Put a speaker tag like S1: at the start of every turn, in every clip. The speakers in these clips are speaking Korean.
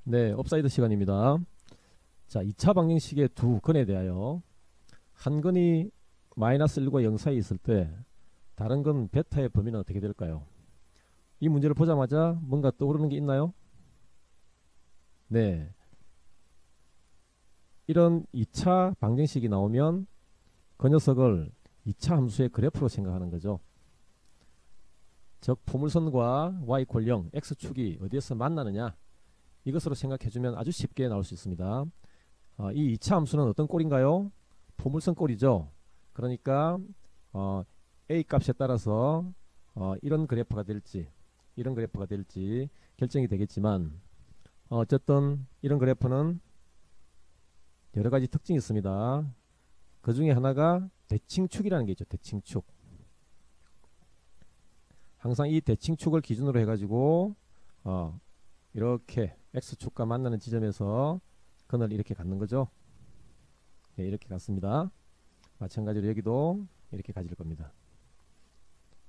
S1: 네, 업사이드 시간입니다. 자, 2차 방정식의 두 근에 대하여 한 근이 마이너스 1과 0 사이에 있을 때 다른 근 베타의 범위는 어떻게 될까요? 이 문제를 보자마자 뭔가 떠오르는 게 있나요? 네, 이런 2차 방정식이 나오면 그 녀석을 2차 함수의 그래프로 생각하는 거죠. 즉 포물선과 y = 0, x축이 어디에서 만나느냐, 이것으로 생각해주면 아주 쉽게 나올 수 있습니다. 이 2차 함수는 어떤 꼴인가요? 포물선 꼴이죠. 그러니까 a 값에 따라서 이런 그래프가 될지 이런 그래프가 될지 결정이 되겠지만, 어쨌든 이런 그래프는 여러가지 특징이 있습니다. 그 중에 하나가 대칭축이라는 게 있죠. 대칭축. 항상 이 대칭축을 기준으로 해가지고 이렇게 x축과 만나는 지점에서 근을 이렇게 갖는 거죠. 네, 이렇게 갖습니다. 마찬가지로 여기도 이렇게 가질 겁니다.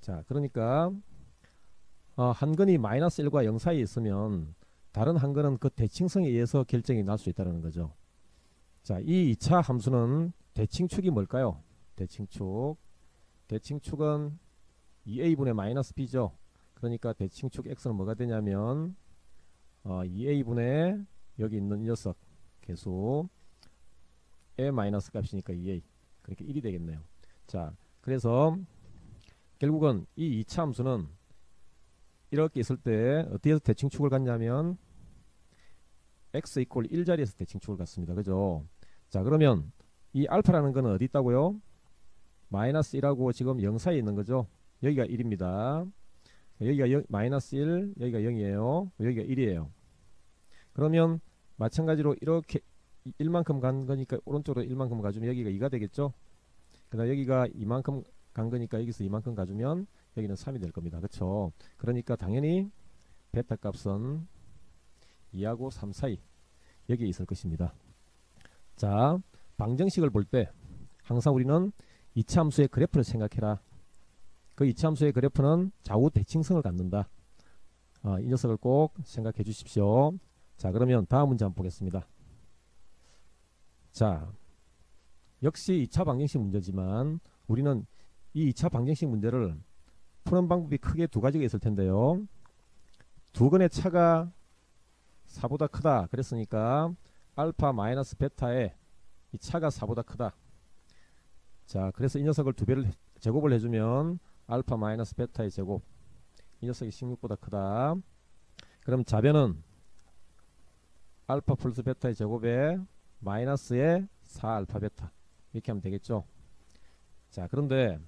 S1: 자, 그러니까 한 근이 마이너스 1과 0 사이에 있으면 다른 한 근은 그 대칭성에 의해서 결정이 날 수 있다는 거죠. 자, 이 2차 함수는 대칭축이 뭘까요? 대칭축은 2a분의 마이너스 b죠. 그러니까 대칭축 x는 뭐가 되냐면 2a분의 여기 있는 이 녀석 계수 의 마이너스 값이니까 2a, 그러니까 1이 되겠네요. 자, 그래서 결국은 이 2차 함수는 이렇게 있을 때 어디에서 대칭축을 갖냐면 x = 1 자리에서 대칭축을 갖습니다. 그죠? 자, 그러면 이 알파라는 거는 어디 있다고요? 마이너스 1하고 지금 0 사이에 있는 거죠. 여기가 1입니다. 여기가 마이너스 1, 여기가 0이에요. 여기가 1이에요. 그러면 마찬가지로 이렇게 1만큼 간 거니까 오른쪽으로 1만큼 가주면 여기가 2가 되겠죠. 그 다음 여기가 2만큼 간 거니까 여기서 2만큼 가주면 여기는 3이 될 겁니다. 그쵸? 그러니까 당연히 베타 값은 2하고 3 사이 여기에 있을 것입니다. 자, 방정식을 볼 때 항상 우리는 2차 함수의 그래프를 생각해라. 그 2차 함수의 그래프는 좌우 대칭성을 갖는다. 이 녀석을 꼭 생각해 주십시오. 자, 그러면 다음 문제 한번 보겠습니다. 자, 역시 2차 방정식 문제지만 우리는 이 2차 방정식 문제를 푸는 방법이 크게 두 가지가 있을 텐데요. 두 근의 차가 4보다 크다 그랬으니까 알파 마이너스 베타의 이 차가 4보다 크다. 자, 그래서 이 녀석을 두 배를 제곱을 해주면 알파 마이너스 베타의 제곱, 이 녀석이 16보다 크다. 그럼 좌변은 알파 플러스 베타의 제곱에 마이너스의 4알파 베타, 이렇게 하면 되겠죠. 자, 그런데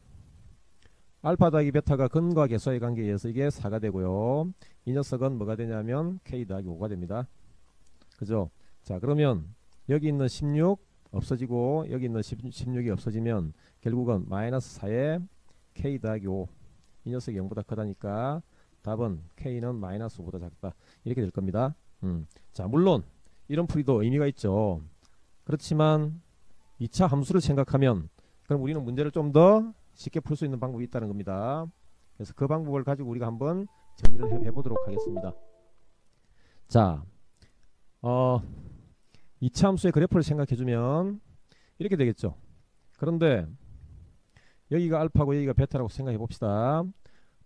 S1: 알파 더하기 베타가 근과 계수의 관계에 의해서 이게 4가 되고요. 이 녀석은 뭐가 되냐면 k 더하기 5가 됩니다. 그죠? 자, 그러면 여기 있는 16 없어지고 여기 있는 16이 없어지면 결국은 마이너스 4에 k 더하기 5, 이 녀석이 0보다 크다니까 답은 k는 마이너스 5보다 작다, 이렇게 될 겁니다. 자, 물론 이런 풀이도 의미가 있죠. 그렇지만 2차 함수를 생각하면 그럼 우리는 문제를 좀 더 쉽게 풀 수 있는 방법이 있다는 겁니다. 그래서 그 방법을 가지고 우리가 한번 정리를 해보도록 하겠습니다. 자, 2차 함수의 그래프를 생각해주면 이렇게 되겠죠. 그런데 여기가 알파고 여기가 베타라고 생각해 봅시다.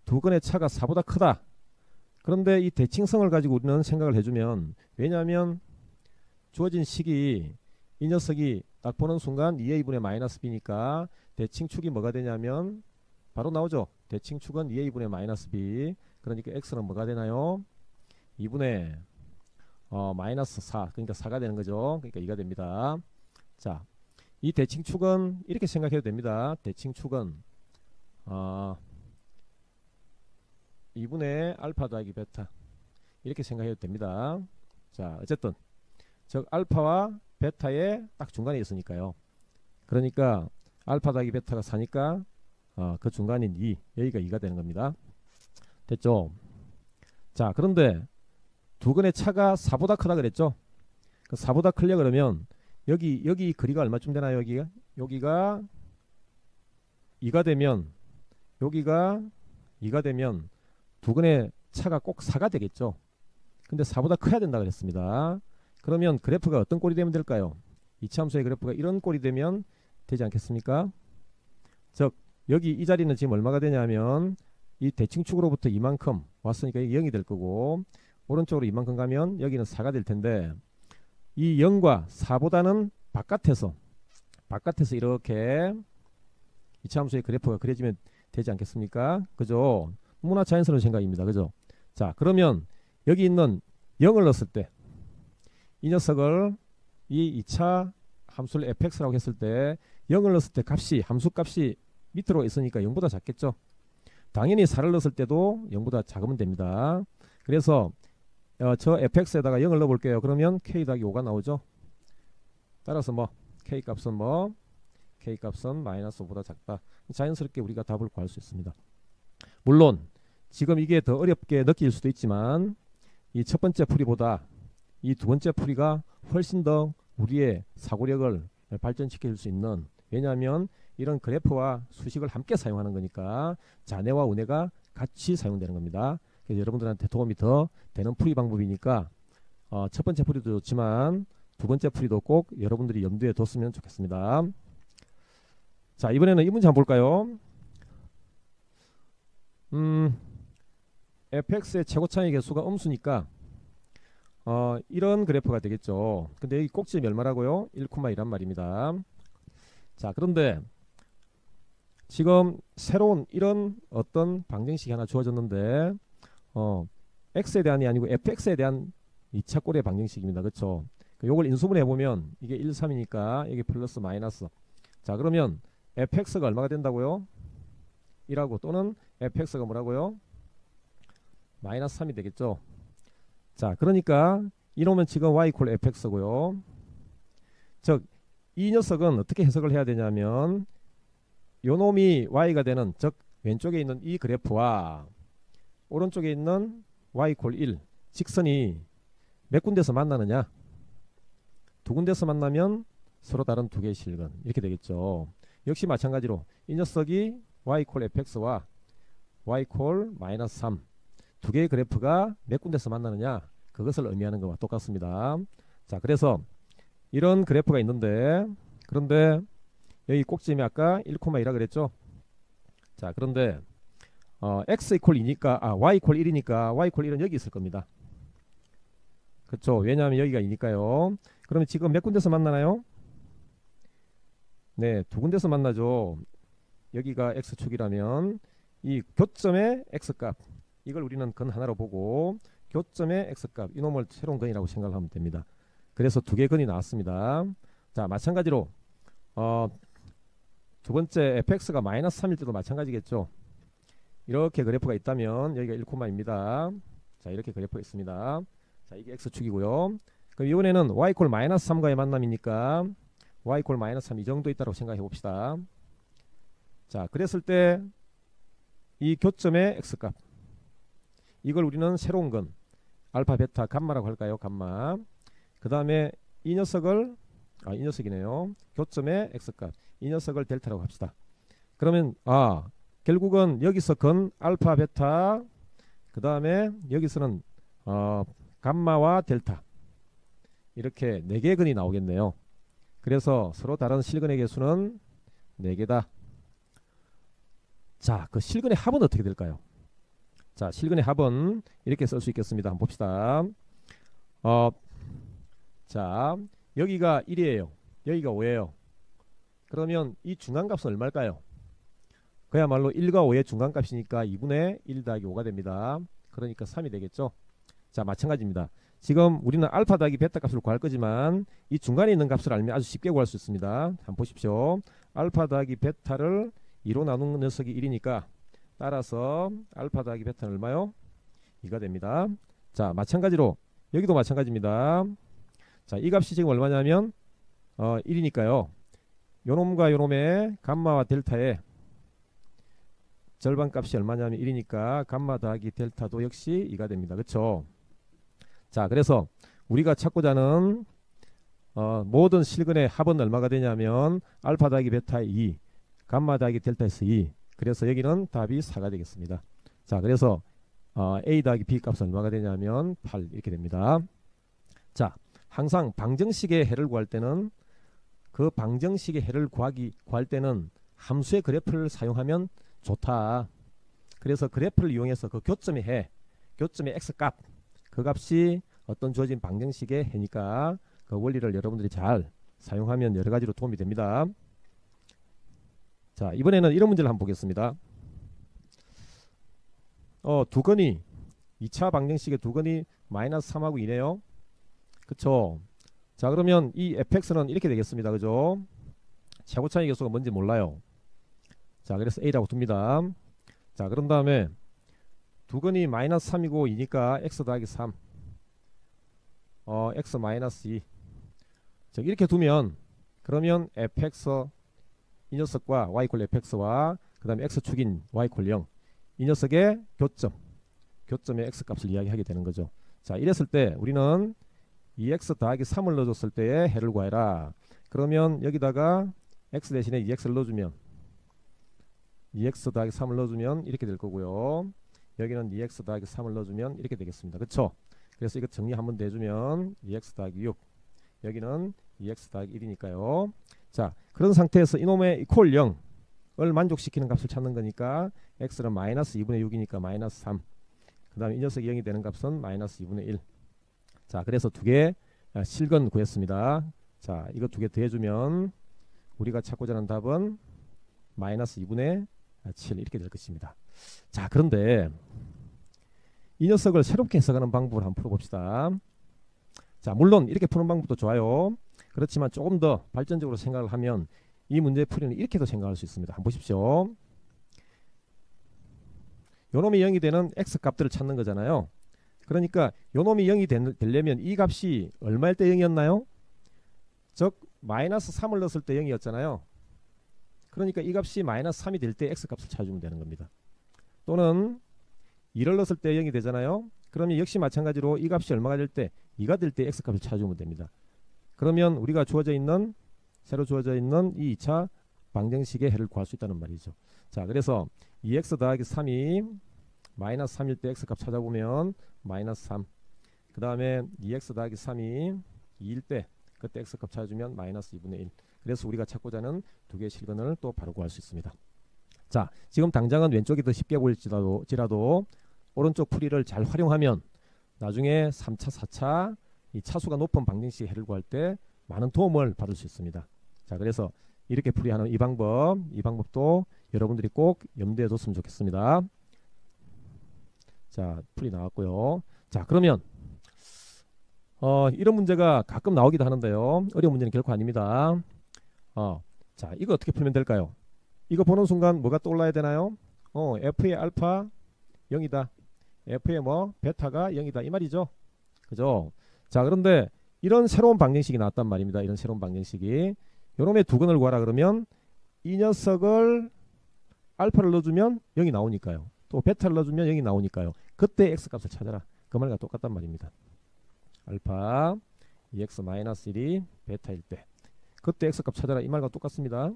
S1: 두 근의 차가 4보다 크다. 그런데 이 대칭성을 가지고 우리는 생각을 해주면, 왜냐하면 주어진 식이 이 녀석이 딱 보는 순간 2a분의 마이너스 b니까 대칭축이 뭐가 되냐면 바로 나오죠. 대칭축은 2a분의 마이너스 b. 그러니까 x는 뭐가 되나요? 2분의 마이너스 4, 그러니까 4가 되는 거죠. 그러니까 2가 됩니다. 자, 이 대칭축은 이렇게 생각해도 됩니다. 대칭축은 2분의 알파 더하기 베타, 이렇게 생각해도 됩니다. 자, 어쨌든 즉 알파와 베타의 딱 중간에 있으니까요. 그러니까 알파 더하기 베타가 4니까 그 중간인 2, 여기가 2가 되는 겁니다. 됐죠? 자, 그런데 두 근의 차가 4보다 크다 그랬죠? 그 4보다 크려 그러면 여기 거리가 얼마쯤 되나요? 여기가 2가 되면, 여기가 2가 되면 두 근의 차가 꼭 4가 되겠죠. 근데 4보다 커야 된다 그랬습니다. 그러면 그래프가 어떤 꼴이 되면 될까요? 이차함수의 그래프가 이런 꼴이 되면 되지 않겠습니까? 즉 여기 이 자리는 지금 얼마가 되냐면 이 대칭축으로부터 이만큼 왔으니까 이게 0이 될 거고, 오른쪽으로 이만큼 가면 여기는 4가 될 텐데, 이 0과 4보다는 바깥에서 이렇게 이차함수의 그래프가 그려지면 되지 않겠습니까? 그죠? 너무나 자연스러운 생각입니다. 그죠? 자, 그러면 여기 있는 0을 넣었을 때 이 녀석을 이 2차 함수를 fx라고 했을 때 0을 넣었을 때 함수 값이 밑으로 있으니까 0보다 작겠죠. 당연히 4를 넣었을 때도 0보다 작으면 됩니다. 그래서 저 fx에다가 0을 넣어 볼게요. 그러면 k 더하기 5가 나오죠. 따라서 k 값은 마이너스 5보다 작다. 자연스럽게 우리가 답을 구할 수 있습니다. 물론 지금 이게 더 어렵게 느낄 수도 있지만 이 첫 번째 풀이보다 이 두 번째 풀이가 훨씬 더 우리의 사고력을 발전시켜 줄 수 있는, 왜냐하면 이런 그래프와 수식을 함께 사용하는 거니까 잔해와 운해가 같이 사용되는 겁니다. 그래서 여러분들한테 도움이 더 되는 풀이 방법이니까 첫 번째 풀이도 좋지만 두 번째 풀이도 꼭 여러분들이 염두에 뒀으면 좋겠습니다. 자, 이번에는 이 문제 한번 볼까요? fx의 최고차의 개수가 음수니까 이런 그래프가 되겠죠. 근데 여기 꼭지점이 얼마라고요? 1,1란 말입니다. 자, 그런데 지금 새로운 이런 어떤 방정식이 하나 주어졌는데 x에 대한이 아니고 fx에 대한 2차 꼴의 방정식입니다. 그렇죠? 요걸 인수분해 보면 이게 1, 3이니까 여기 플러스 마이너스. 자, 그러면 fx가 얼마가 된다고요? 1하고 또는 fx가 뭐라고요? 마이너스 3이 되겠죠. 자, 그러니까 이놈은 지금 y = fx고요. 즉 이 녀석은 어떻게 해석을 해야 되냐면 요놈이 y가 되는, 즉 왼쪽에 있는 이 그래프와 오른쪽에 있는 y = 1 직선이 몇 군데서 만나느냐? 두 군데서 만나면 서로 다른 두 개의 실근, 이렇게 되겠죠. 역시 마찬가지로 이 녀석이 y = fx와 y = -3 두 개의 그래프가 몇 군데서 만나느냐, 그것을 의미하는 것과 똑같습니다. 자, 그래서 이런 그래프가 있는데, 그런데 여기 꼭지점이 아까 1,2라 그랬죠. 자, 그런데 x = 2니까 y = 1이니까 y = 1은 여기 있을 겁니다. 그렇죠? 왜냐하면 여기가 2니까요. 그러면 지금 몇 군데서 만나나요? 네, 두 군데서 만나죠. 여기가 x축이라면 이 교점의 x값, 이걸 우리는 근 하나로 보고 교점의 x값, 이놈을 새로운 근이라고 생각하면 됩니다. 그래서 두 개 근이 나왔습니다. 자, 마찬가지로 두 번째 fx가 -3일 때도 마찬가지겠죠. 이렇게 그래프가 있다면 여기가 1,입니다. 자, 이렇게 그래프가 있습니다. 자, 이게 x축이고요. 그럼 이번에는 y = -3과의 만남이니까 y = -3 이 정도 있다고 생각해 봅시다. 자, 그랬을 때 이 교점의 x값, 이걸 우리는 새로운 근 알파, 베타, 감마라고 할까요? 감마. 그 다음에 이 녀석을 이 녀석이네요. 교점의 x값, 이 녀석을 델타라고 합시다. 그러면 결국은 여기서 근 알파, 베타, 그 다음에 여기서는 감마와 델타, 이렇게 4개의 근이 나오겠네요. 그래서 서로 다른 실근의 개수는 4개다. 자, 그 실근의 합은 어떻게 될까요? 자, 실근의 합은 이렇게 쓸 수 있겠습니다. 한번 봅시다. 자, 여기가 1이에요. 여기가 5예요. 그러면 이 중간값은 얼마일까요? 그야말로 1과 5의 중간값이니까 2분의 1 더하기 5가 됩니다. 그러니까 3이 되겠죠. 자, 마찬가지입니다. 지금 우리는 알파 더하기 베타 값을 구할 거지만 이 중간에 있는 값을 알면 아주 쉽게 구할 수 있습니다. 한번 보십시오. 알파 더하기 베타를 2로 나눈 녀석이 1이니까 따라서 알파 더하기 베타는 얼마요? 2가 됩니다. 자, 마찬가지로 여기도 마찬가지입니다. 자, 이 값이 지금 얼마냐면 1이니까요. 요놈과 요놈의 감마와 델타의 절반값이 얼마냐면 1이니까 감마 더하기 델타도 역시 2가 됩니다. 그렇죠? 자, 그래서 우리가 찾고자 하는 모든 실근의 합은 얼마가 되냐면 알파 더하기 베타의 2, 감마 더하기 델타에서 2. 그래서 여기는 답이 4가 되겠습니다. 자, 그래서 A 더하기 B 값은 얼마가 되냐면 8 이렇게 됩니다. 자, 항상 방정식의 해를 구할 때는 그 방정식의 해를 구할 때는 함수의 그래프를 사용하면 좋다. 그래서 그래프를 이용해서 그 교점의 해, 교점의 x값, 그 값이 어떤 주어진 방정식의 해니까 그 원리를 여러분들이 잘 사용하면 여러 가지로 도움이 됩니다. 자, 이번에는 이런 문제를 한번 보겠습니다. 두건이 2차 방정식의 두건이 마이너스 3하고 2네요. 그쵸? 자, 그러면 이 fx는 이렇게 되겠습니다. 그죠? 최고차의 계수가 뭔지 몰라요. 자, 그래서 a라고 둡니다. 자, 그런 다음에 두건이 마이너스 3이고 2니까 x 더하기 3 x 마이너스 2 자, 이렇게 두면 그러면 fx 이 녀석과 y 이퀄 fx와 그 다음에 x축인 y 이퀄 0 이 녀석의 교점의 x값을 이야기하게 되는 거죠. 자, 이랬을 때 우리는 2x 더하기 3을 넣어줬을 때의 해를 구해라. 그러면 여기다가 x 대신에 2x를 넣어주면 2x 더하기 3을 넣어주면 이렇게 될 거고요. 여기는 2x 더하기 3을 넣어주면 이렇게 되겠습니다. 그쵸? 그래서 이거 정리 한번 내주면 2x 더하기 6 여기는 2x 더하기 1이니까요. 자, 그런 상태에서 이놈의 이퀄 0을 만족시키는 값을 찾는 거니까 x는 마이너스 2분의 6이니까 마이너스 3 그 다음에 이 녀석이 0이 되는 값은 마이너스 2분의 1 자, 그래서 두 개 실근 구했습니다. 자, 이거 두 개 더해주면 우리가 찾고자 하는 답은 마이너스 2분의 7 이렇게 될 것입니다. 자, 그런데 이 녀석을 새롭게 해석하는 방법을 한번 풀어봅시다. 자, 물론 이렇게 푸는 방법도 좋아요. 그렇지만 조금 더 발전적으로 생각을 하면 이 문제 풀이는 이렇게도 생각할 수 있습니다. 한번 보십시오. 요놈이 0이 되는 x 값들을 찾는 거잖아요. 그러니까 요놈이 0이 되려면 이 값이 얼마일 때 0이었나요? 즉 마이너스 3을 넣었을 때 0이었잖아요. 그러니까 이 값이 마이너스 3이 될 때 x 값을 찾으면 되는 겁니다. 또는 2를 넣었을 때 0이 되잖아요. 그러면 역시 마찬가지로 이 값이 얼마가 될 때 2가 될 때 x 값을 찾으면 됩니다. 그러면 우리가 새로 주어져 있는 이 2차 방정식의 해를 구할 수 있다는 말이죠. 자, 그래서 2x 더하기 3이 마이너스 3일 때 x값 찾아보면 마이너스 3 그 다음에 2x 더하기 3이 2일 때 그때 x값 찾아주면 마이너스 2분의 1 그래서 우리가 찾고자 하는 두 개의 실근을 또 바로 구할 수 있습니다. 자, 지금 당장은 왼쪽이 더 쉽게 보일지라도 오른쪽 풀이를 잘 활용하면 나중에 3차, 4차 이 차수가 높은 방정식 해를 구할 때 많은 도움을 받을 수 있습니다. 자, 그래서 이렇게 풀이하는 이 방법도 여러분들이 꼭 염두에 뒀으면 좋겠습니다. 자, 풀이 나왔고요. 자, 그러면 이런 문제가 가끔 나오기도 하는데요. 어려운 문제는 결코 아닙니다. 자, 이거 어떻게 풀면 될까요? 이거 보는 순간 뭐가 떠올라야 되나요? f의 알파 0이다. f의 베타가 0이다. 이 말이죠. 그죠? 자, 그런데 이런 새로운 방정식이 나왔단 말입니다. 이런 새로운 방정식이. 요놈의 두근을 구하라 그러면 이 녀석을 알파를 넣어주면 0이 나오니까요. 또 베타를 넣어주면 0이 나오니까요. 그때 x값을 찾아라. 그 말과 똑같단 말입니다. 알파 2x-1이 베타일 때 그때 x값 찾아라. 이 말과 똑같습니다.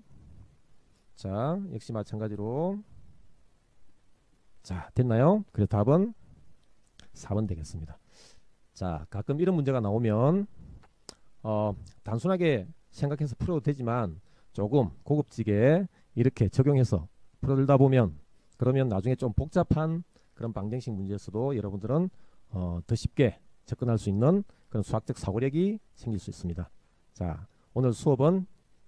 S1: 자, 역시 마찬가지로 자, 됐나요? 그래서 답은 4번 되겠습니다. 자, 가끔 이런 문제가 나오면 단순하게 생각해서 풀어도 되지만 조금 고급지게 이렇게 적용해서 풀어들다 보면 그러면 나중에 좀 복잡한 그런 방정식 문제에서도 여러분들은 더 쉽게 접근할 수 있는 그런 수학적 사고력이 생길 수 있습니다. 자, 오늘 수업은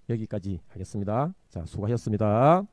S1: 여기까지 하겠습니다. 자, 수고하셨습니다.